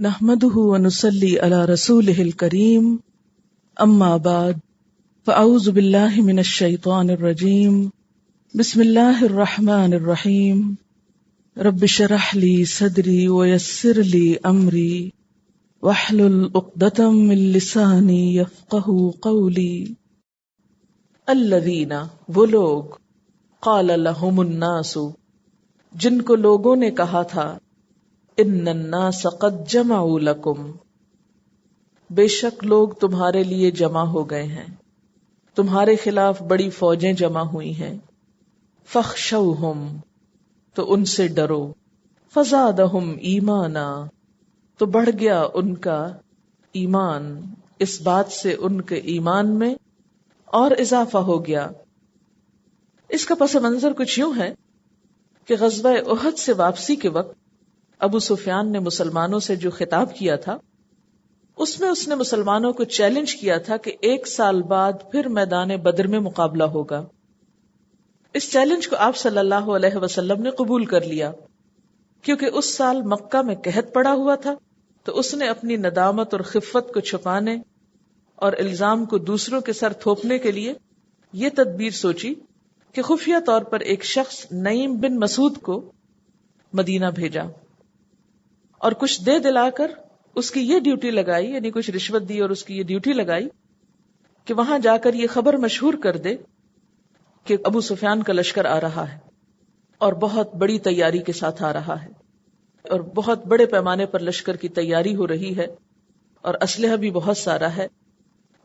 نحمده ونصلي على رسوله الكريم اما بعد فاعوذ بالله من الشيطان الرجيم بسم الله الرحمن الرحيم رب اشرح لي صدري ويسر لي امري واحلل عقدة من لساني يفقهوا قولي الذين وہ لوگ قال لهم الناس جن کو لوگوں نے کہا تھا ان الناس قد جمعوا لکم بے شک لوگ تمہارے لیے جمع ہو گئے ہیں، تمہارے خلاف بڑی فوجیں جمع ہوئی ہیں، فخشوہم تو ان سے ڈرو، فزادہم ایمانا تو بڑھ گیا ان کا ایمان، اس بات سے ان کے ایمان میں اور اضافہ ہو گیا۔ اس کا پس منظر کچھ یوں ہے کہ غزوہ احد سے واپسی کے وقت ابو سفیان نے مسلمانوں سے جو خطاب کیا تھا اس میں اس نے مسلمانوں کو چیلنج کیا تھا کہ 1 سال بعد پھر میدان بدر میں مقابلہ ہوگا۔ اس چیلنج کو آپ صلی اللہ علیہ وسلم نے قبول کر لیا، کیونکہ اس سال مکہ میں قحط پڑا ہوا تھا، تو اس نے اپنی ندامت اور خفت کو چھپانے اور الزام کو دوسروں کے سر تھوپنے کے لیے یہ تدبیر سوچی کہ خفیہ طور پر ایک شخص نعیم بن مسعود کو مدینہ بھیجا اور کچھ دے دلا کر اس کی یہ ڈیوٹی لگائی، یعنی کچھ رشوت دی اور اس کی یہ ڈیوٹی لگائی کہ وہاں جا کر یہ خبر مشہور کر دے کہ ابو سفیان کا لشکر آ رہا ہے اور بہت بڑی تیاری کے ساتھ آ رہا ہے اور بہت بڑے پیمانے پر لشکر کی تیاری ہو رہی ہے اور اسلحہ بھی بہت سارا ہے،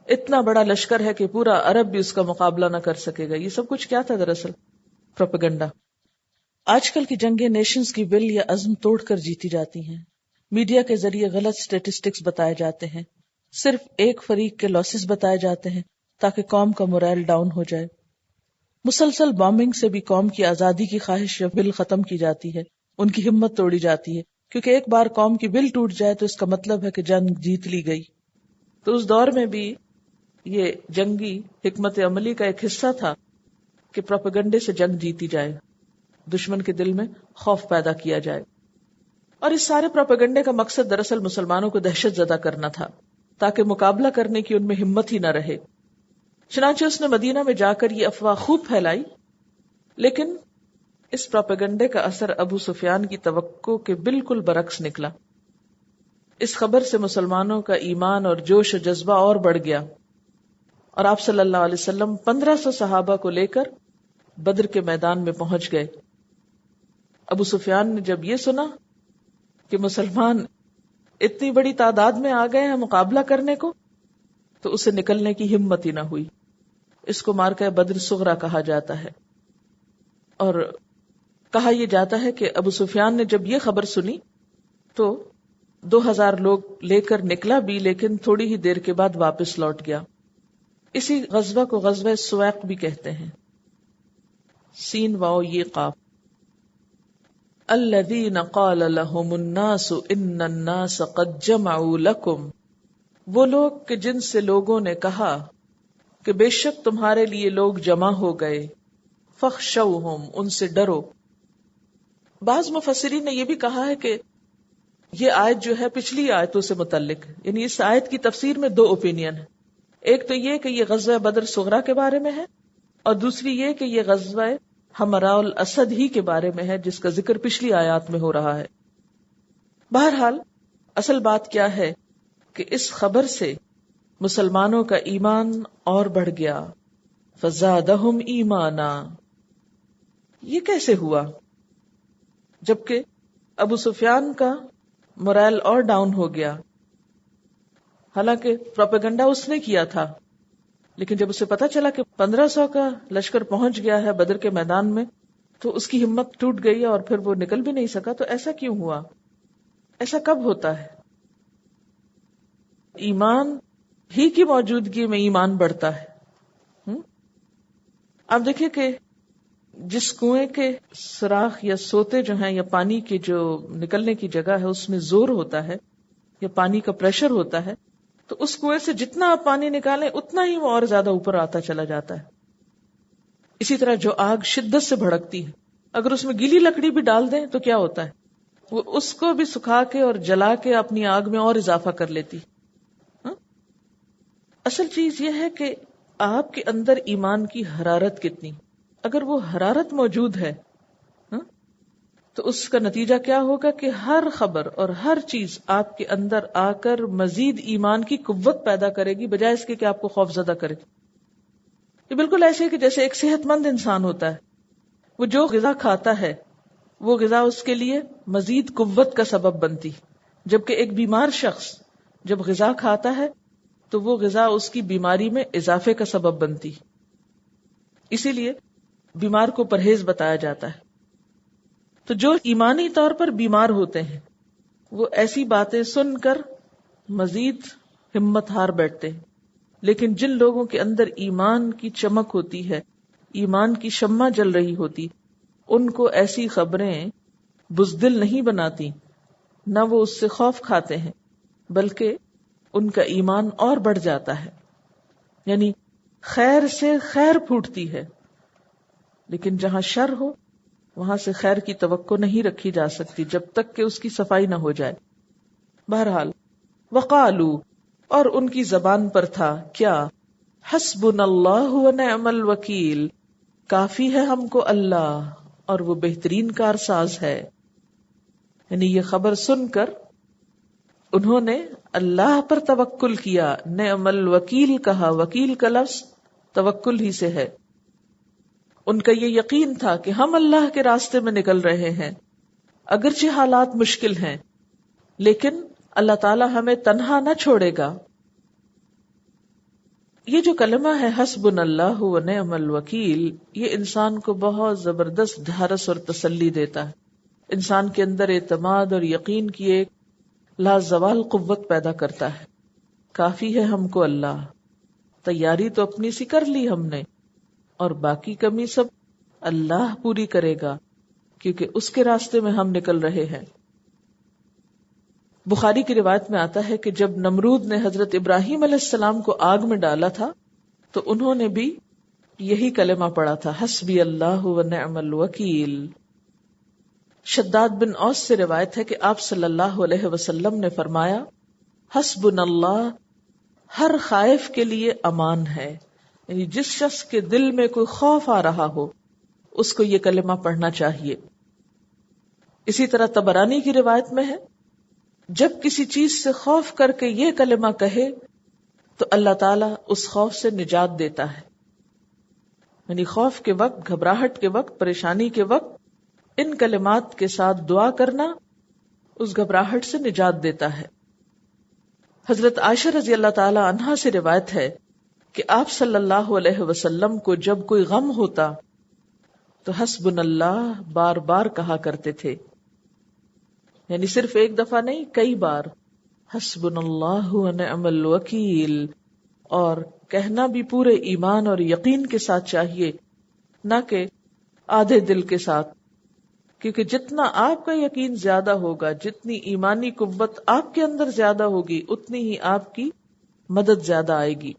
اتنا بڑا لشکر ہے کہ پورا عرب بھی اس کا مقابلہ نہ کر سکے گا۔ یہ سب کچھ کیا تھا؟ دراصل پروپیگنڈا۔ آج کل کی جنگیں نیشنز کی ول یا عزم توڑ کر جیتی جاتی ہیں، میڈیا کے ذریعے غلط سٹیٹسٹکس بتائے جاتے ہیں، صرف ایک فریق کے لاسز بتائے جاتے ہیں تاکہ قوم کا مورائل ڈاؤن ہو جائے۔ مسلسل بامبنگ سے بھی قوم کی آزادی کی خواہش یا ول ختم کی جاتی ہے، ان کی ہمت توڑی جاتی ہے، کیونکہ ایک بار قوم کی ول ٹوٹ جائے تو اس کا مطلب ہے کہ جنگ جیت لی گئی۔ تو اس دور میں بھی یہ جنگی حکمت عملی کا ایک حصہ تھا کہ پروپیگنڈے سے جنگ جیتی جائے، دشمن کے دل میں خوف پیدا کیا جائے، اور اس سارے پروپیگنڈے کا مقصد دراصل مسلمانوں کو دہشت زدہ کرنا تھا تاکہ مقابلہ کرنے کی ان میں ہمت ہی نہ رہے۔ چنانچہ اس نے مدینہ میں جا کر یہ افواہ خوب پھیلائی، لیکن اس پروپیگنڈے کا اثر ابو سفیان کی توقع کے بالکل برعکس نکلا۔ اس خبر سے مسلمانوں کا ایمان اور جوش و جذبہ اور بڑھ گیا، اور آپ صلی اللہ علیہ وسلم 1500 صحابہ کو لے کر بدر کے میدان میں پہنچ گئے۔ ابو سفیان نے جب یہ سنا کہ مسلمان اتنی بڑی تعداد میں آ گئے ہیں مقابلہ کرنے کو، تو اسے نکلنے کی ہمت ہی نہ ہوئی۔ اس کو مارکہ بدر صغریٰ کہا جاتا ہے، اور کہا یہ جاتا ہے کہ ابو سفیان نے جب یہ خبر سنی تو 2000 لوگ لے کر نکلا بھی، لیکن تھوڑی ہی دیر کے بعد واپس لوٹ گیا۔ اسی غزوہ کو غزوہ سویق بھی کہتے ہیں، سین واو یہ قاف۔ الذین قال لهم الناس ان الناس قد جمعوا لکم وہ لوگ کہ جن سے لوگوں نے کہا کہ بے شک تمہارے لیے لوگ جمع ہو گئے، فخشوہم ان سے ڈرو۔ بعض مفسرین نے یہ بھی کہا ہے کہ یہ آیت جو ہے پچھلی آیتوں سے متعلق ہے، یعنی اس آیت کی تفسیر میں 2 اوپینین ہیں۔ ایک تو یہ کہ یہ غزوہ بدر صغریٰ کے بارے میں ہے، اور دوسری یہ کہ یہ غزوہ حمراء الاسد ہی کے بارے میں ہے جس کا ذکر پچھلی آیات میں ہو رہا ہے۔ بہرحال اصل بات کیا ہے کہ اس خبر سے مسلمانوں کا ایمان اور بڑھ گیا، فزادہم ایمانا۔ یہ کیسے ہوا جبکہ ابو سفیان کا مورائل اور ڈاؤن ہو گیا؟ حالانکہ پروپیگنڈا اس نے کیا تھا، لیکن جب اسے پتا چلا کہ 1500 کا لشکر پہنچ گیا ہے بدر کے میدان میں تو اس کی ہمت ٹوٹ گئی اور پھر وہ نکل بھی نہیں سکا۔ تو ایسا کیوں ہوا؟ ایسا کب ہوتا ہے؟ ایمان ہی کی موجودگی میں ایمان بڑھتا ہے۔ آپ دیکھیں کہ جس کنویں کے سوراخ یا سوتے جو ہیں یا پانی کی جو نکلنے کی جگہ ہے اس میں زور ہوتا ہے یا پانی کا پریشر ہوتا ہے، تو اس کنویں سے جتنا آپ پانی نکالیں اتنا ہی وہ اور زیادہ اوپر آتا چلا جاتا ہے۔ اسی طرح جو آگ شدت سے بھڑکتی ہے، اگر اس میں گیلی لکڑی بھی ڈال دیں تو کیا ہوتا ہے؟ وہ اس کو بھی سکھا کے اور جلا کے اپنی آگ میں اور اضافہ کر لیتی. اصل چیز یہ ہے کہ آپ کے اندر ایمان کی حرارت کتنی. اگر وہ حرارت موجود ہے تو اس کا نتیجہ کیا ہوگا کہ ہر خبر اور ہر چیز آپ کے اندر آ کر مزید ایمان کی قوت پیدا کرے گی، بجائے اس کے کہ آپ کو خوف زدہ کرے. یہ بالکل ایسے ہے کہ جیسے ایک صحت مند انسان ہوتا ہے، وہ جو غذا کھاتا ہے وہ غذا اس کے لیے مزید قوت کا سبب بنتی، جبکہ ایک بیمار شخص جب غذا کھاتا ہے تو وہ غذا اس کی بیماری میں اضافے کا سبب بنتی. اسی لیے بیمار کو پرہیز بتایا جاتا ہے. تو جو ایمانی طور پر بیمار ہوتے ہیں وہ ایسی باتیں سن کر مزید ہمت ہار بیٹھتے ہیں، لیکن جن لوگوں کے اندر ایمان کی چمک ہوتی ہے، ایمان کی شمع جل رہی ہوتی، ان کو ایسی خبریں بزدل نہیں بناتی، نہ وہ اس سے خوف کھاتے ہیں، بلکہ ان کا ایمان اور بڑھ جاتا ہے. یعنی خیر سے خیر پھوٹتی ہے، لیکن جہاں شر ہو وہاں سے خیر کی توقع نہیں رکھی جا سکتی جب تک کہ اس کی صفائی نہ ہو جائے. بہرحال وقالو، اور ان کی زبان پر تھا کیا، حسبنا اللہ ونعم الوکیل، کافی ہے ہم کو اللہ اور وہ بہترین کارساز ہے. یعنی یہ خبر سن کر انہوں نے اللہ پر توکل کیا. نعم الوکیل کہا، وکیل کا لفظ توکل ہی سے ہے. ان کا یہ یقین تھا کہ ہم اللہ کے راستے میں نکل رہے ہیں، اگرچہ حالات مشکل ہیں لیکن اللہ تعالی ہمیں تنہا نہ چھوڑے گا. یہ جو کلمہ ہے حسبنا اللہ ونعم الوکیل، یہ انسان کو بہت زبردست ڈھارس اور تسلی دیتا ہے. انسان کے اندر اعتماد اور یقین کی ایک لازوال قوت پیدا کرتا ہے. کافی ہے ہم کو اللہ، تیاری تو اپنی سی کر لی ہم نے، اور باقی کمی سب اللہ پوری کرے گا، کیونکہ اس کے راستے میں ہم نکل رہے ہیں. بخاری کی روایت میں آتا ہے کہ جب نمرود نے حضرت ابراہیم علیہ السلام کو آگ میں ڈالا تھا تو انہوں نے بھی یہی کلمہ پڑھا تھا، حسبی اللہ ونعم الوکیل. شداد بن اوس سے روایت ہے کہ آپ صلی اللہ علیہ وسلم نے فرمایا، حسبنا اللہ ہر خائف کے لیے امان ہے. یعنی جس شخص کے دل میں کوئی خوف آ رہا ہو اس کو یہ کلمہ پڑھنا چاہیے. اسی طرح طبرانی کی روایت میں ہے، جب کسی چیز سے خوف کر کے یہ کلمہ کہے تو اللہ تعالیٰ اس خوف سے نجات دیتا ہے. یعنی خوف کے وقت، گھبراہٹ کے وقت، پریشانی کے وقت ان کلمات کے ساتھ دعا کرنا اس گھبراہٹ سے نجات دیتا ہے. حضرت عائشہ رضی اللہ تعالی عنہا سے روایت ہے کہ آپ صلی اللہ علیہ وسلم کو جب کوئی غم ہوتا تو حسبنا اللہ بار بار کہا کرتے تھے. یعنی صرف ایک دفعہ نہیں، کئی بار حسبنا اللہ ونعم الوکیل، اور کہنا بھی پورے ایمان اور یقین کے ساتھ چاہیے، نہ کہ آدھے دل کے ساتھ. کیونکہ جتنا آپ کا یقین زیادہ ہوگا، جتنی ایمانی قوت آپ کے اندر زیادہ ہوگی، اتنی ہی آپ کی مدد زیادہ آئے گی.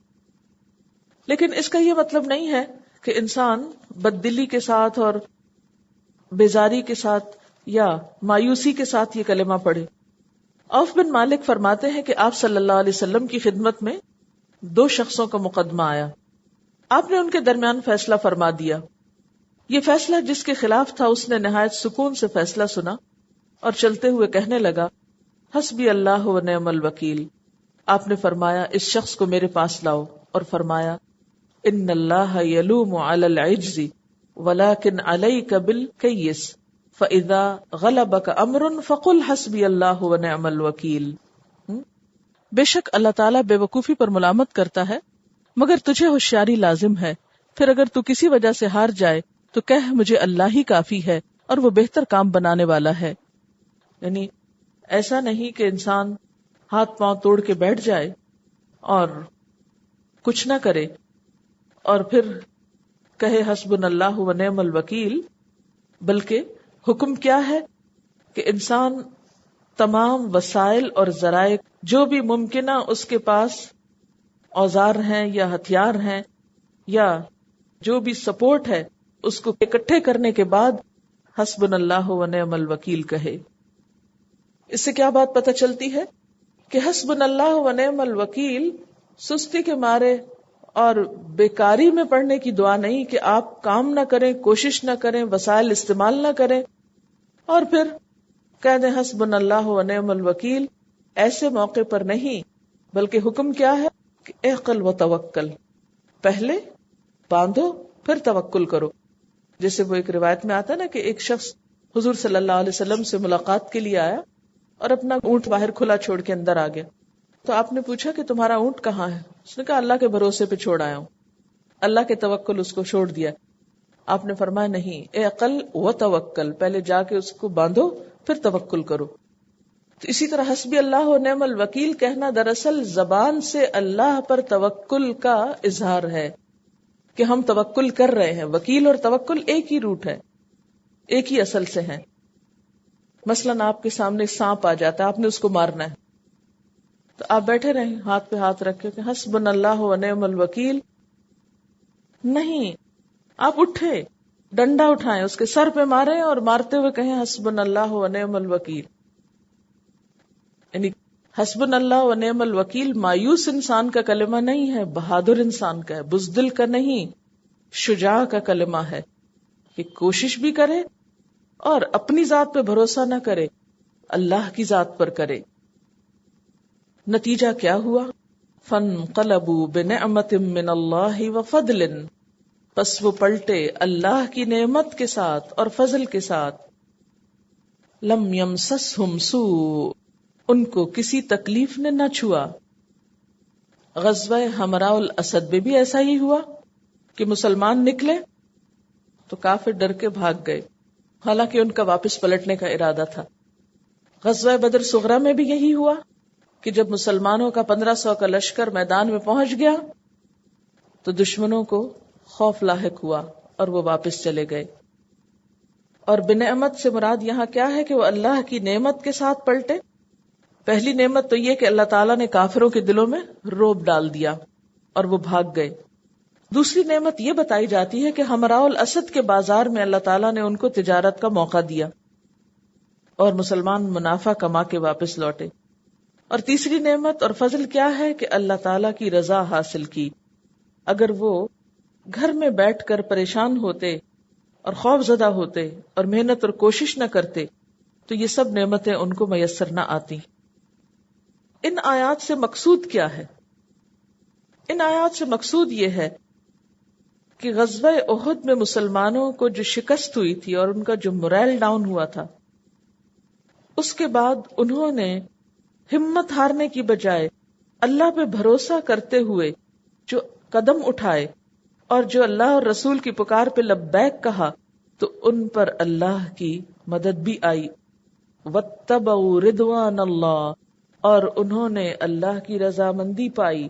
لیکن اس کا یہ مطلب نہیں ہے کہ انسان بددلی کے ساتھ اور بیزاری کے ساتھ یا مایوسی کے ساتھ یہ کلمہ پڑھے. عوف بن مالک فرماتے ہیں کہ آپ صلی اللہ علیہ وسلم کی خدمت میں 2 شخصوں کا مقدمہ آیا. آپ نے ان کے درمیان فیصلہ فرما دیا. یہ فیصلہ جس کے خلاف تھا اس نے نہایت سکون سے فیصلہ سنا اور چلتے ہوئے کہنے لگا، حسبی اللہ ونعم الوکیل. آپ نے فرمایا، اس شخص کو میرے پاس لاؤ، اور فرمایا، ان اللہ یلوم علی العجز ولکن علیک بالکیس فاذا غلبک امر فقل حسبی اللہ ونعم الوکیل. بے شک اللہ تعالیٰ بے وقوفی پر ملامت کرتا ہے، مگر تجھے ہوشیاری لازم ہے. پھر اگر تو کسی وجہ سے ہار جائے تو کہہ مجھے اللہ ہی کافی ہے اور وہ بہتر کام بنانے والا ہے. یعنی ایسا نہیں کہ انسان ہاتھ پاؤں توڑ کے بیٹھ جائے اور کچھ نہ کرے اور پھر کہے حسبنا اللہ ونعم الوکیل، بلکہ حکم کیا ہے کہ انسان تمام وسائل اور ذرائع جو بھی ممکنہ اس کے پاس اوزار ہیں یا ہتھیار ہیں یا جو بھی سپورٹ ہے اس کو اکٹھے کرنے کے بعد حسبنا اللہ ونعم الوکیل کہے. اس سے کیا بات پتہ چلتی ہے کہ حسبنا اللہ و نعم الوکیل سستی کے مارے اور بیکاری میں پڑھنے کی دعا نہیں کہ آپ کام نہ کریں، کوشش نہ کریں، وسائل استعمال نہ کریں اور پھر کہہ دیں حسبنا اللہ و نعم الوکیل. ایسے موقع پر نہیں، بلکہ حکم کیا ہے کہ اعقل و توکل، پہلے باندھو پھر توکل کرو. جیسے وہ ایک روایت میں آتا ہے نا کہ ایک شخص حضور صلی اللہ علیہ وسلم سے ملاقات کے لیے آیا اور اپنا اونٹ باہر کھلا چھوڑ کے اندر آ گیا. تو آپ نے پوچھا کہ تمہارا اونٹ کہاں ہے؟ اس نے کہا اللہ کے بھروسے پہ چھوڑ آیا ہوں. اللہ کے توکل اس کو چھوڑ دیا. آپ نے فرمایا نہیں، اعقل و توکل، پہلے جا کے اس کو باندھو پھر توکل کرو. تو اسی طرح حسبی اللہ و نعم الوکیل کہنا دراصل زبان سے اللہ پر توکل کا اظہار ہے کہ ہم توکل کر رہے ہیں. وکیل اور توکل ایک ہی روٹ ہے، ایک ہی اصل سے ہیں. مثلاً آپ کے سامنے سانپ آ جاتا ہے، آپ نے اس کو مارنا ہے، تو آپ بیٹھے رہیں ہاتھ پہ ہاتھ رکھ کے کہ حسبنا اللہ و نعم الوکیل. نہیں، آپ اٹھے، ڈنڈا اٹھائیں، اس کے سر پہ ماریں اور مارتے ہوئے کہیں حسبنا اللہ و نعم الوکیل. یعنی حسبنا اللہ و نعم الوکیل مایوس انسان کا کلمہ نہیں ہے، بہادر انسان کا ہے، بزدل کا نہیں، شجاع کا کلمہ ہے کہ کوشش بھی کرے اور اپنی ذات پہ بھروسہ نہ کرے، اللہ کی ذات پر کرے. نتیجہ کیا ہوا؟ فانقلبوا بنعمت من اللہ وفضل، پس وہ پلٹے اللہ کی نعمت کے ساتھ اور فضل کے ساتھ. لم یمسسہم سوء، ان کو کسی تکلیف نے نہ چھوا. غزوہ حمراء الاسد میں بھی ایسا ہی ہوا کہ مسلمان نکلے تو کافر ڈر کے بھاگ گئے، حالانکہ ان کا واپس پلٹنے کا ارادہ تھا. غزوہ بدر صغریٰ میں بھی یہی ہوا کہ جب مسلمانوں کا 1500 کا لشکر میدان میں پہنچ گیا تو دشمنوں کو خوف لاحق ہوا اور وہ واپس چلے گئے. اور بنعمت سے مراد یہاں کیا ہے کہ وہ اللہ کی نعمت کے ساتھ پلٹے. پہلی نعمت تو یہ کہ اللہ تعالیٰ نے کافروں کے دلوں میں رعب ڈال دیا اور وہ بھاگ گئے. دوسری نعمت یہ بتائی جاتی ہے کہ حمراء الاسد کے بازار میں اللہ تعالیٰ نے ان کو تجارت کا موقع دیا اور مسلمان منافع کما کے واپس لوٹے. اور تیسری نعمت اور فضل کیا ہے کہ اللہ تعالیٰ کی رضا حاصل کی. اگر وہ گھر میں بیٹھ کر پریشان ہوتے اور خوف زدہ ہوتے اور محنت اور کوشش نہ کرتے تو یہ سب نعمتیں ان کو میسر نہ آتی. ان آیات سے مقصود کیا ہے؟ ان آیات سے مقصود یہ ہے کہ غزوہ احد میں مسلمانوں کو جو شکست ہوئی تھی اور ان کا جو موریل ڈاؤن ہوا تھا، اس کے بعد انہوں نے ہمت ہارنے کی بجائے اللہ پہ بھروسہ کرتے ہوئے جو قدم اٹھائے اور جو اللہ اور رسول کی پکار پہ لبیک کہا تو ان پر اللہ کی مدد بھی آئی. واتبعوا رضوان اللہ، اور انہوں نے اللہ کی رضامندی پائی،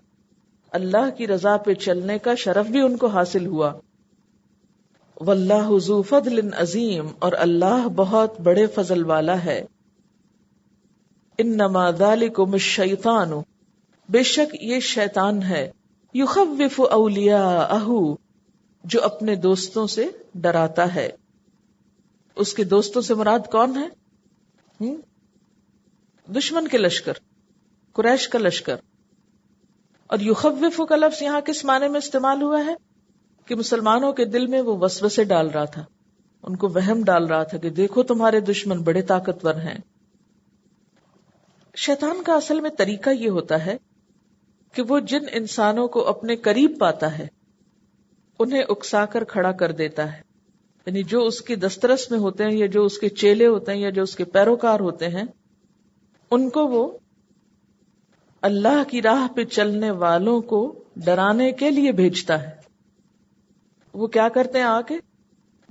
اللہ کی رضا پہ چلنے کا شرف بھی ان کو حاصل ہوا. واللہ ذو فضل عظیم، اور اللہ بہت بڑے فضل والا ہے. انما ذالکم الشیطان، بے شک یہ شیطان ہے، یخوف اولیاءہ، جو اپنے دوستوں سے ڈراتا ہے. اس کے دوستوں سے مراد کون ہے؟ دشمن کے لشکر، قریش کا لشکر. اور یخوف کا لفظ یہاں کس معنی میں استعمال ہوا ہے کہ مسلمانوں کے دل میں وہ وسوسے ڈال رہا تھا، ان کو وہم ڈال رہا تھا کہ دیکھو تمہارے دشمن بڑے طاقتور ہیں. شیطان کا اصل میں طریقہ یہ ہوتا ہے کہ وہ جن انسانوں کو اپنے قریب پاتا ہے انہیں اکسا کر کھڑا کر دیتا ہے. یعنی جو اس کی دسترس میں ہوتے ہیں یا جو اس کے چیلے ہوتے ہیں یا جو اس کے پیروکار ہوتے ہیں، ان کو وہ اللہ کی راہ پہ چلنے والوں کو ڈرانے کے لیے بھیجتا ہے. وہ کیا کرتے ہیں؟ آ کے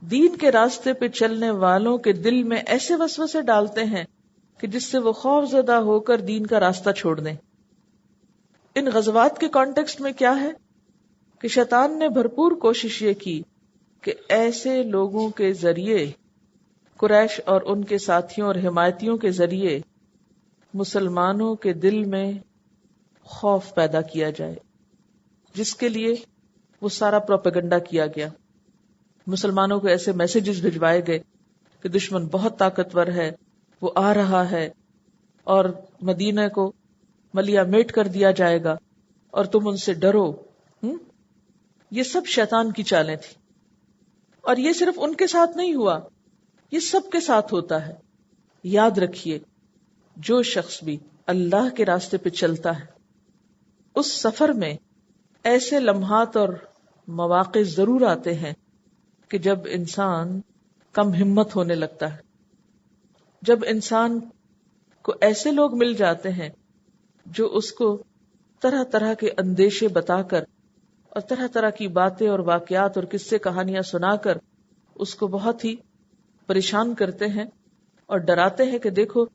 دین کے راستے پہ چلنے والوں کے دل میں ایسے وسوسے ڈالتے ہیں کہ جس سے وہ خوف زدہ ہو کر دین کا راستہ چھوڑ دیں. ان غزوات کے کانٹیکسٹ میں کیا ہے کہ شیطان نے بھرپور کوشش یہ کی کہ ایسے لوگوں کے ذریعے، قریش اور ان کے ساتھیوں اور حمایتیوں کے ذریعے، مسلمانوں کے دل میں خوف پیدا کیا جائے، جس کے لیے وہ سارا پروپیگنڈا کیا گیا. مسلمانوں کو ایسے میسیجز بھجوائے گئے کہ دشمن بہت طاقتور ہے، وہ آ رہا ہے، اور مدینہ کو ملیا میٹ کر دیا جائے گا اور تم ان سے ڈرو. یہ سب شیطان کی چالیں تھی. اور یہ صرف ان کے ساتھ نہیں ہوا، یہ سب کے ساتھ ہوتا ہے. یاد رکھیے، جو شخص بھی اللہ کے راستے پہ چلتا ہے اس سفر میں ایسے لمحات اور مواقع ضرور آتے ہیں کہ جب انسان کم ہمت ہونے لگتا ہے، جب انسان کو ایسے لوگ مل جاتے ہیں جو اس کو طرح طرح کے اندیشے بتا کر اور طرح طرح کی باتیں اور واقعات اور قصے کہانیاں سنا کر اس کو بہت ہی پریشان کرتے ہیں اور ڈراتے ہیں کہ دیکھو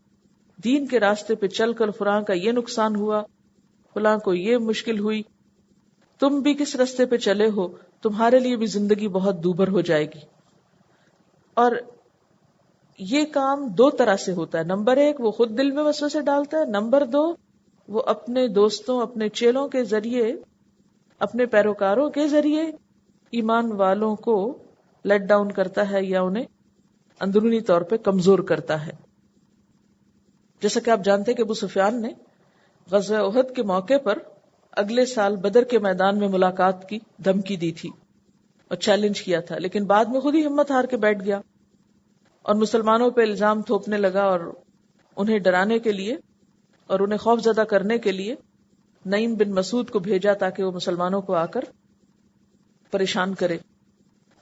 دین کے راستے پہ چل کر فلاں کا یہ نقصان ہوا، فلاں کو یہ مشکل ہوئی، تم بھی کس راستے پہ چلے ہو، تمہارے لیے بھی زندگی بہت دوبھر ہو جائے گی. اور یہ کام دو طرح سے ہوتا ہے. نمبر ایک، وہ خود دل میں وسوسے ڈالتا ہے. نمبر دو، وہ اپنے دوستوں، اپنے چیلوں کے ذریعے، اپنے پیروکاروں کے ذریعے ایمان والوں کو لیٹ ڈاؤن کرتا ہے یا انہیں اندرونی طور پہ کمزور کرتا ہے. جیسا کہ آپ جانتے ہیں کہ ابو سفیان نے غزوہ احد کے موقع پر اگلے سال بدر کے میدان میں ملاقات کی دھمکی دی تھی اور چیلنج کیا تھا، لیکن بعد میں خود ہی ہمت ہار کے بیٹھ گیا اور مسلمانوں پہ الزام تھوپنے لگا اور انہیں ڈرانے کے لیے اور انہیں خوف زدہ کرنے کے لیے نعیم بن مسعود کو بھیجا تاکہ وہ مسلمانوں کو آ کر پریشان کرے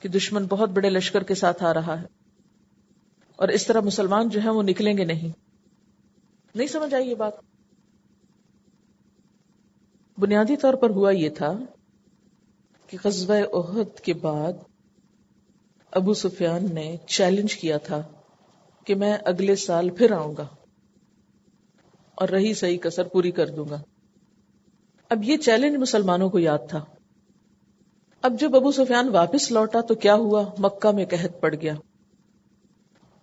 کہ دشمن بہت بڑے لشکر کے ساتھ آ رہا ہے اور اس طرح مسلمان جو ہیں وہ نکلیں گے نہیں. نہیں سمجھ آئی یہ بات؟ بنیادی طور پر ہوا یہ تھا کہ غزوہ احد کے بعد ابو سفیان نے چیلنج کیا تھا کہ میں اگلے سال پھر آؤں گا اور رہی صحیح کسر پوری کر دوں گا. اب یہ چیلنج مسلمانوں کو یاد تھا. اب جب ابو سفیان واپس لوٹا تو کیا ہوا؟ مکہ میں قحط پڑ گیا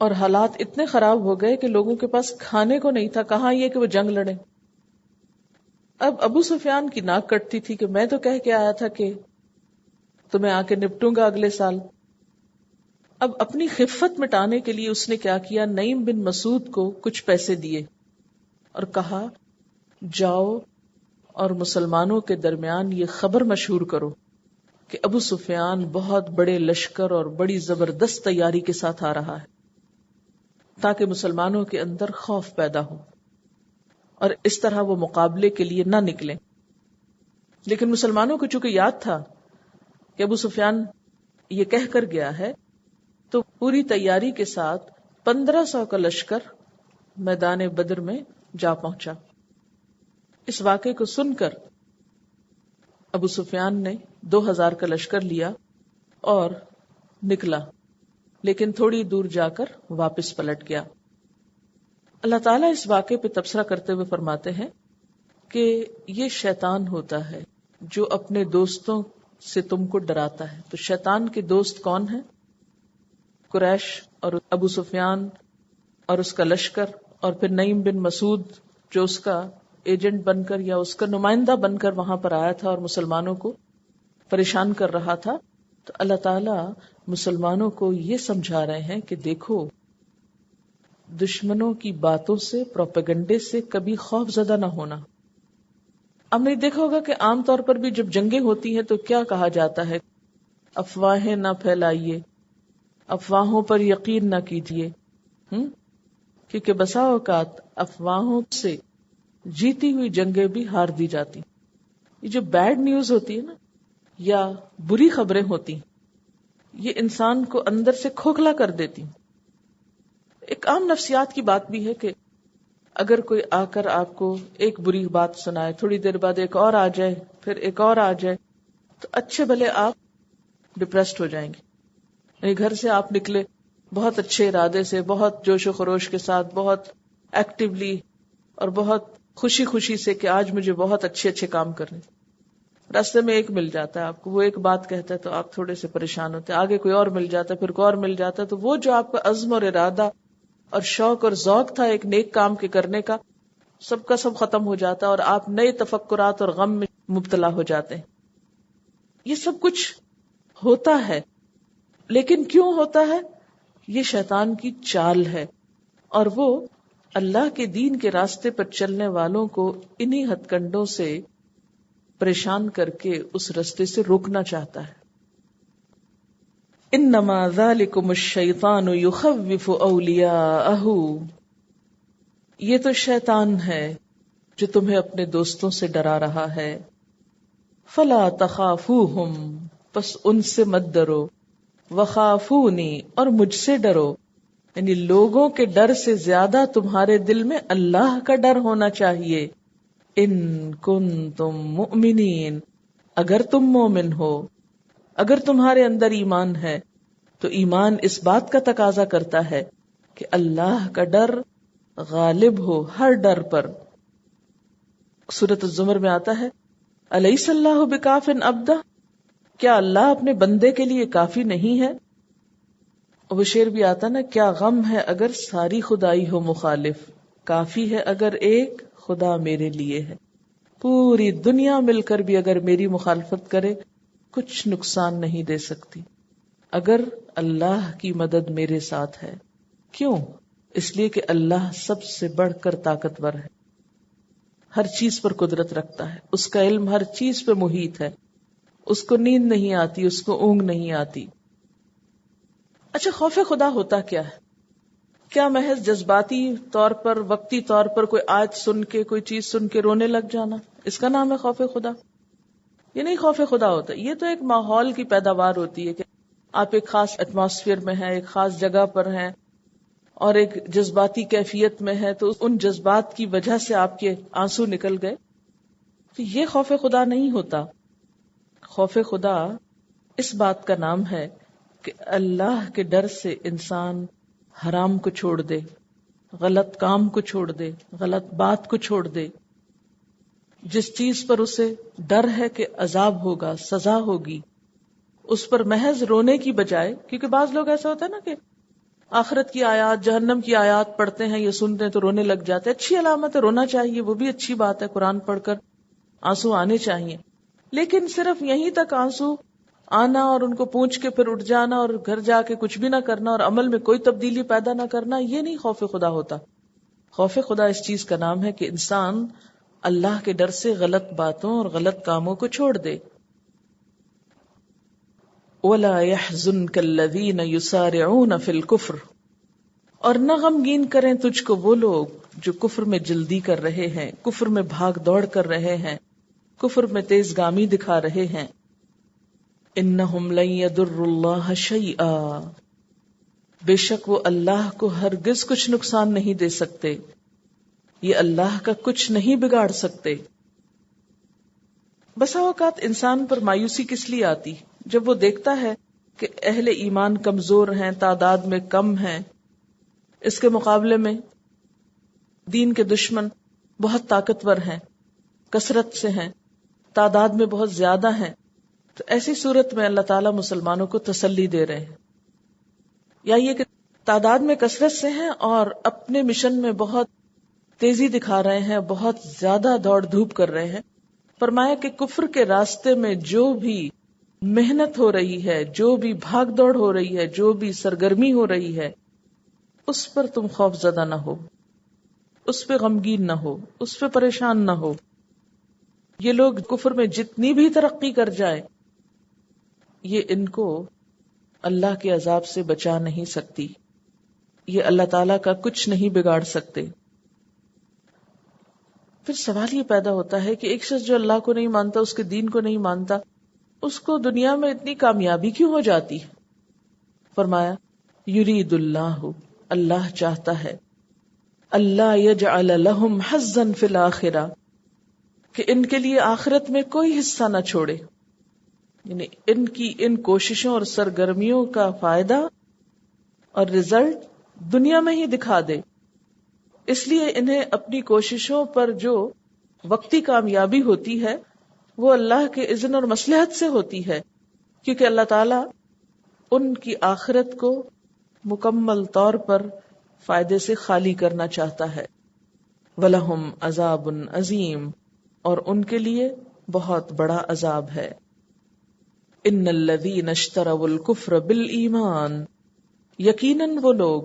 اور حالات اتنے خراب ہو گئے کہ لوگوں کے پاس کھانے کو نہیں تھا، کہاں یہ کہ وہ جنگ لڑیں. اب ابو سفیان کی ناک کٹتی تھی کہ میں تو کہہ کے آیا تھا کہ تمہیں آ کے نپٹوں گا اگلے سال. اب اپنی خفت مٹانے کے لیے اس نے کیا کیا؟ نعیم بن مسعود کو کچھ پیسے دیے اور کہا جاؤ اور مسلمانوں کے درمیان یہ خبر مشہور کرو کہ ابو سفیان بہت بڑے لشکر اور بڑی زبردست تیاری کے ساتھ آ رہا ہے، تاکہ مسلمانوں کے اندر خوف پیدا ہو اور اس طرح وہ مقابلے کے لیے نہ نکلیں. لیکن مسلمانوں کو چونکہ یاد تھا کہ ابو سفیان یہ کہہ کر گیا ہے تو پوری تیاری کے ساتھ 1500 کا لشکر میدان بدر میں جا پہنچا. اس واقعے کو سن کر ابو سفیان نے 2000 کا لشکر لیا اور نکلا، لیکن تھوڑی دور جا کر واپس پلٹ گیا. اللہ تعالیٰ اس واقعے پہ تبصرہ کرتے ہوئے فرماتے ہیں کہ یہ شیطان ہوتا ہے جو اپنے دوستوں سے تم کو ڈراتا ہے. تو شیطان کے دوست کون ہیں؟ قریش اور ابو سفیان اور اس کا لشکر، اور پھر نعیم بن مسعود جو اس کا ایجنٹ بن کر یا اس کا نمائندہ بن کر وہاں پر آیا تھا اور مسلمانوں کو پریشان کر رہا تھا. تو اللہ تعالیٰ مسلمانوں کو یہ سمجھا رہے ہیں کہ دیکھو دشمنوں کی باتوں سے، پروپیگنڈے سے کبھی خوف زدہ نہ ہونا. اب نہیں دیکھا ہوگا کہ عام طور پر بھی جب جنگیں ہوتی ہیں تو کیا کہا جاتا ہے؟ افواہیں نہ پھیلائیے، افواہوں پر یقین نہ کیجیے، کیونکہ بسا اوقات افواہوں سے جیتی ہوئی جنگیں بھی ہار دی جاتی. یہ جو بیڈ نیوز ہوتی ہے نا یا بری خبریں ہوتی یہ انسان کو اندر سے کھوکھلا کر دیتی. ایک عام نفسیات کی بات بھی ہے کہ اگر کوئی آ کر آپ کو ایک بری بات سنائے، تھوڑی دیر بعد ایک اور آ جائے، پھر ایک اور آ جائے، تو اچھے بھلے آپ ڈپریسڈ ہو جائیں گے. یعنی گھر سے آپ نکلے بہت اچھے ارادے سے، بہت جوش و خروش کے ساتھ، بہت ایکٹیولی اور بہت خوشی خوشی سے کہ آج مجھے بہت اچھے اچھے کام کرنے. راستے میں ایک مل جاتا ہے آپ کو، وہ ایک بات کہتا ہے تو آپ تھوڑے سے پریشان ہوتے ہیں. آگے کوئی اور مل جاتا ہے، پھر کوئی اور مل جاتا ہے، تو وہ جو آپ کا عزم اور ارادہ اور شوق اور ذوق تھا ایک نیک کام کے کرنے کا، سب کا سب ختم ہو جاتا ہے اور آپ نئے تفکرات اور غم میں مبتلا ہو جاتے ہیں. یہ سب کچھ ہوتا ہے، لیکن کیوں ہوتا ہے؟ یہ شیطان کی چال ہے اور وہ اللہ کے دین کے راستے پر چلنے والوں کو انہی ہتھ کنڈوں سے پریشان کر کے اس راستے سے روکنا چاہتا ہے. انما ذالکم الشیطان یخوف اولیاءہ، یہ تو شیطان ہے جو تمہیں اپنے دوستوں سے ڈرا رہا ہے. فلا تخافوہم، پس ان سے مت ڈرو. وخافونی، اور مجھ سے ڈرو. یعنی لوگوں کے ڈر سے زیادہ تمہارے دل میں اللہ کا ڈر ہونا چاہیے. ان کنتم مؤمنین، اگر تم مومن ہو، اگر تمہارے اندر ایمان ہے تو ایمان اس بات کا تقاضا کرتا ہے کہ اللہ کا ڈر غالب ہو ہر ڈر پر. سورۃ الزمر میں آتا ہے الیس اللہ بکاف عبدہ، کیا اللہ اپنے بندے کے لیے کافی نہیں ہے. اور وہ شعر بھی آتا نا، کیا غم ہے اگر ساری خدائی ہو مخالف، کافی ہے اگر ایک خدا میرے لیے ہے. پوری دنیا مل کر بھی اگر میری مخالفت کرے کچھ نقصان نہیں دے سکتی اگر اللہ کی مدد میرے ساتھ ہے. کیوں؟ اس لیے کہ اللہ سب سے بڑھ کر طاقتور ہے، ہر چیز پر قدرت رکھتا ہے، اس کا علم ہر چیز پہ محیط ہے، اس کو نیند نہیں آتی، اس کو اونگ نہیں آتی. اچھا، خوف خدا ہوتا کیا ہے؟ کیا محض جذباتی طور پر، وقتی طور پر کوئی آیت سن کے، کوئی چیز سن کے رونے لگ جانا، اس کا نام ہے خوف خدا؟ یہ نہیں خوف خدا ہوتا. یہ تو ایک ماحول کی پیداوار ہوتی ہے کہ آپ ایک خاص ایٹماسفیئر میں ہیں، ایک خاص جگہ پر ہیں اور ایک جذباتی کیفیت میں ہے، تو ان جذبات کی وجہ سے آپ کے آنسو نکل گئے. تو یہ خوف خدا نہیں ہوتا. خوف خدا اس بات کا نام ہے کہ اللہ کے ڈر سے انسان حرام کو چھوڑ دے، غلط کام کو چھوڑ دے، غلط بات کو چھوڑ دے. جس چیز پر اسے ڈر ہے کہ عذاب ہوگا، سزا ہوگی، اس پر محض رونے کی بجائے، کیونکہ بعض لوگ ایسا ہوتا ہے نا کہ آخرت کی آیات، جہنم کی آیات پڑھتے ہیں یا سنتے ہیں تو رونے لگ جاتے ہیں. اچھی علامت ہے، رونا چاہیے، وہ بھی اچھی بات ہے، قرآن پڑھ کر آنسو آنے چاہیے. لیکن صرف یہیں تک آنسو آنا اور ان کو پوچھ کے پھر اٹھ جانا اور گھر جا کے کچھ بھی نہ کرنا اور عمل میں کوئی تبدیلی پیدا نہ کرنا، یہ نہیں خوف خدا ہوتا. خوف خدا اس چیز کا نام ہے کہ انسان اللہ کے ڈر سے غلط باتوں اور غلط کاموں کو چھوڑ دے. وَلَا يَحْزُنْكَ الَّذِينَ يُسَارِعُونَ فِي الْكُفْرِ، اور نہ غمگین کریں تجھ کو وہ لوگ جو کفر میں جلدی کر رہے ہیں، کفر میں بھاگ دوڑ کر رہے ہیں، کفر میں تیز گامی دکھا رہے ہیں. انہم لن یضروا اللہ شیئا، بے شک وہ اللہ کو ہرگز کچھ نقصان نہیں دے سکتے، یہ اللہ کا کچھ نہیں بگاڑ سکتے. بسا اوقات انسان پر مایوسی کس لیے آتی؟ جب وہ دیکھتا ہے کہ اہل ایمان کمزور ہیں، تعداد میں کم ہیں، اس کے مقابلے میں دین کے دشمن بہت طاقتور ہیں، کثرت سے ہیں، تعداد میں بہت زیادہ ہیں. تو ایسی صورت میں اللہ تعالیٰ مسلمانوں کو تسلی دے رہے ہیں. یا یہ کہ تعداد میں کثرت سے ہیں اور اپنے مشن میں بہت تیزی دکھا رہے ہیں، بہت زیادہ دوڑ دھوپ کر رہے ہیں. فرمایا کہ کفر کے راستے میں جو بھی محنت ہو رہی ہے، جو بھی بھاگ دوڑ ہو رہی ہے، جو بھی سرگرمی ہو رہی ہے، اس پر تم خوف زدہ نہ ہو، اس پہ غمگین نہ ہو، اس پہ پریشان نہ ہو. یہ لوگ کفر میں جتنی بھی ترقی کر جائے، یہ ان کو اللہ کے عذاب سے بچا نہیں سکتی، یہ اللہ تعالیٰ کا کچھ نہیں بگاڑ سکتے. پھر سوال یہ پیدا ہوتا ہے کہ ایک شخص جو اللہ کو نہیں مانتا، اس کے دین کو نہیں مانتا، اس کو دنیا میں اتنی کامیابی کیوں ہو جاتی؟ فرمایا یرید اللہ، اللہ چاہتا ہے، اللہ یجعل لہم حظا فی الآخرہ، کہ ان کے لیے آخرت میں کوئی حصہ نہ چھوڑے، یعنی ان کی ان کوششوں اور سرگرمیوں کا فائدہ اور رزلٹ دنیا میں ہی دکھا دے. اس لیے انہیں اپنی کوششوں پر جو وقتی کامیابی ہوتی ہے وہ اللہ کے اذن اور مصلحت سے ہوتی ہے، کیونکہ اللہ تعالیٰ ان کی آخرت کو مکمل طور پر فائدے سے خالی کرنا چاہتا ہے. وَلَهُمْ عَذَابٌ عَظِيمٌ، اور ان کے لیے بہت بڑا عذاب ہے. ان الذین اشتروا الکفر بالایمان، یقیناً وہ لوگ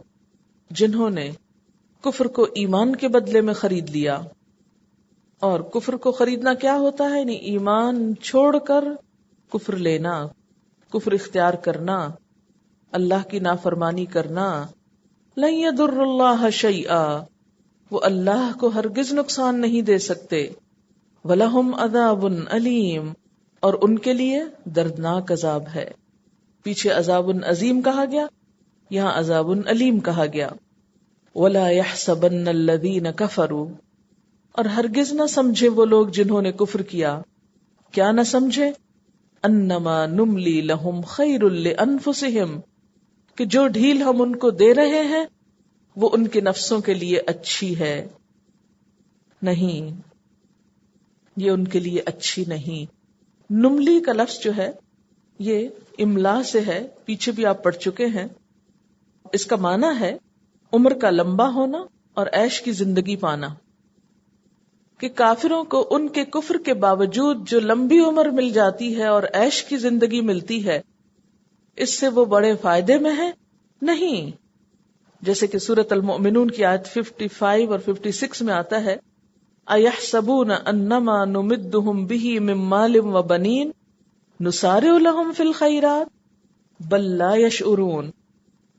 جنہوں نے کفر کو ایمان کے بدلے میں خرید لیا. اور کفر کو خریدنا کیا ہوتا ہے؟ یعنی ایمان چھوڑ کر کفر لینا، کفر اختیار کرنا، اللہ کی نافرمانی کرنا. لن یضر اللہ شیئا، وہ اللہ کو ہرگز نقصان نہیں دے سکتے. وَلَهُمْ عَذَابٌ أَلِيمٌ، اور ان کے لیے دردناک عذاب ہے. پیچھے عذاب عظیم کہا گیا، یہاں عذاب علیم کہا گیا. وَلَا يَحْسَبَنَّ الَّذِينَ كَفَرُوا، اور ہرگز نہ سمجھے وہ لوگ جنہوں نے کفر کیا. کیا نہ سمجھے؟ انما نملی لہم خیر لانفسہم، کہ جو ڈھیل ہم ان کو دے رہے ہیں وہ ان کے نفسوں کے لیے اچھی ہے. نہیں، یہ ان کے لیے اچھی نہیں. نملی کا لفظ جو ہے یہ املا سے ہے، پیچھے بھی آپ پڑھ چکے ہیں. اس کا معنی ہے عمر کا لمبا ہونا اور عیش کی زندگی پانا. کہ کافروں کو ان کے کفر کے باوجود جو لمبی عمر مل جاتی ہے اور عیش کی زندگی ملتی ہے، اس سے وہ بڑے فائدے میں ہیں؟ نہیں. جیسے کہ سورۃ المؤمنون کی آیت 55 اور 56 میں آتا ہے، اَيَحْسَبُونَ أَنَّمَا نُمِدُّهُمْ بِهِ مِن مَّالٍ وَبَنِينَ نُسَارِعُ لَهُمْ فِي الْخَيْرَاتِ بَل لَّا يَشْعُرُونَ،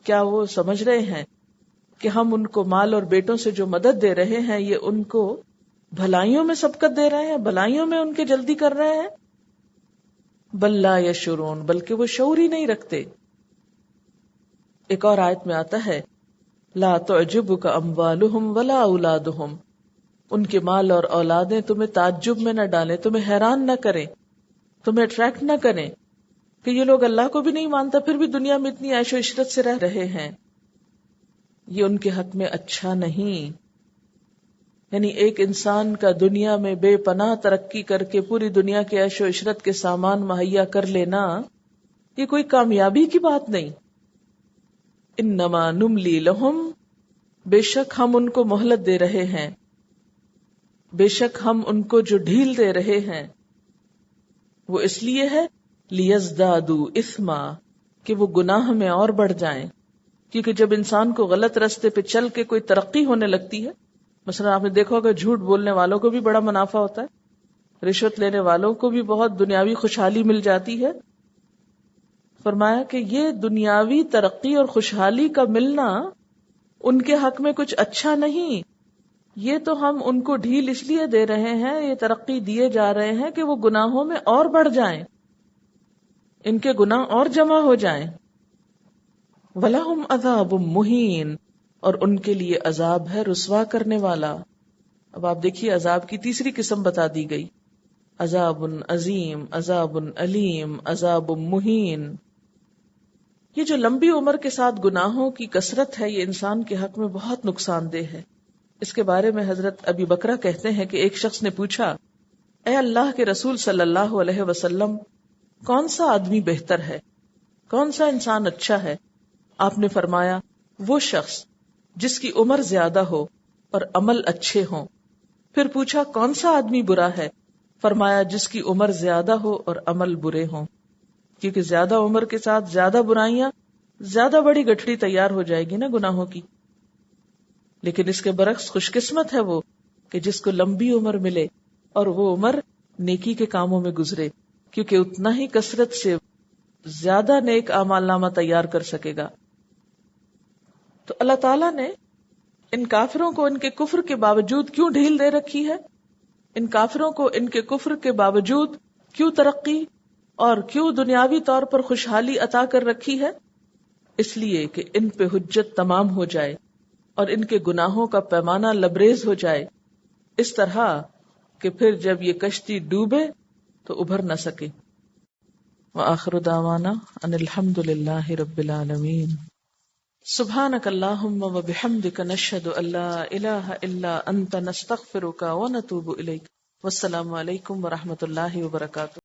کیا وہ سمجھ رہے ہیں کہ ہم ان کو مال اور بیٹوں سے جو مدد دے رہے ہیں یہ ان کو بھلائیوں میں سبقت دے رہے ہیں، بھلائیوں میں ان کے جلدی کر رہے ہیں؟ بل لا یشعرون، بلکہ وہ شعور ہی نہیں رکھتے. ایک اور آیت میں آتا ہے، لا تعجبک اموالہم ولا اولادہم، ان کے مال اور اولادیں تمہیں تعجب میں نہ ڈالیں، تمہیں حیران نہ کریں، تمہیں اٹریکٹ نہ کریں کہ یہ لوگ اللہ کو بھی نہیں مانتا پھر بھی دنیا میں اتنی عیش و عشرت سے رہ رہے ہیں. یہ ان کے حق میں اچھا نہیں. یعنی ایک انسان کا دنیا میں بے پناہ ترقی کر کے پوری دنیا کے عیش و عشرت کے سامان مہیا کر لینا یہ کوئی کامیابی کی بات نہیں. انما نملی لہم، بے شک ہم ان کو مہلت دے رہے ہیں، بے شک ہم ان کو جو ڈھیل دے رہے ہیں وہ اس لیے ہے لیزدادوا اثما، کہ وہ گناہ میں اور بڑھ جائیں. کیونکہ جب انسان کو غلط راستے پہ چل کے کوئی ترقی ہونے لگتی ہے، مثلا آپ نے دیکھا ہوگا جھوٹ بولنے والوں کو بھی بڑا منافع ہوتا ہے، رشوت لینے والوں کو بھی بہت دنیاوی خوشحالی مل جاتی ہے. فرمایا کہ یہ دنیاوی ترقی اور خوشحالی کا ملنا ان کے حق میں کچھ اچھا نہیں. یہ تو ہم ان کو ڈھیل اس لیے دے رہے ہیں، یہ ترقی دیے جا رہے ہیں کہ وہ گناہوں میں اور بڑھ جائیں، ان کے گناہ اور جمع ہو جائیں. وَلَهُمْ عَذَابٌ مُهِينٌ، اور ان کے لیے عذاب ہے رسوا کرنے والا. اب آپ دیکھیے عذاب کی تیسری قسم بتا دی گئی، عذاب عظیم، عذاب علیم، عذاب مہین. یہ جو لمبی عمر کے ساتھ گناہوں کی کثرت ہے یہ انسان کے حق میں بہت نقصان دہ ہے. اس کے بارے میں حضرت ابی بکرہ کہتے ہیں کہ ایک شخص نے پوچھا، اے اللہ کے رسول صلی اللہ علیہ وسلم، کون سا آدمی بہتر ہے، کون سا انسان اچھا ہے؟ آپ نے فرمایا، وہ شخص جس کی عمر زیادہ ہو اور عمل اچھے ہوں. پھر پوچھا کون سا آدمی برا ہے؟ فرمایا جس کی عمر زیادہ ہو اور عمل برے ہوں. کیونکہ زیادہ عمر کے ساتھ زیادہ برائیاں، زیادہ بڑی گٹھڑی تیار ہو جائے گی نا گناہوں کی. لیکن اس کے برعکس خوش قسمت ہے وہ کہ جس کو لمبی عمر ملے اور وہ عمر نیکی کے کاموں میں گزرے، کیونکہ اتنا ہی کثرت سے زیادہ نیک اعمال نامہ تیار کر سکے گا. تو اللہ تعالیٰ نے ان کافروں کو ان کے کفر کے باوجود کیوں ڈھیل دے رکھی ہے؟ ان کافروں کو ان کے کفر کے باوجود کیوں ترقی اور کیوں دنیاوی طور پر خوشحالی عطا کر رکھی ہے؟ اس لیے کہ ان پہ حجت تمام ہو جائے اور ان کے گناہوں کا پیمانہ لبریز ہو جائے، اس طرح کہ پھر جب یہ کشتی ڈوبے تو ابھر نہ سکے. وآخر دعوانا ان الحمد للہ رب العالمین. سبحانک اللہم وبحمدک نشہد ان لا الہ الا انت نستغفرک ونتوب الیک. والسلام علیکم ورحمۃ اللہ وبرکاتہ.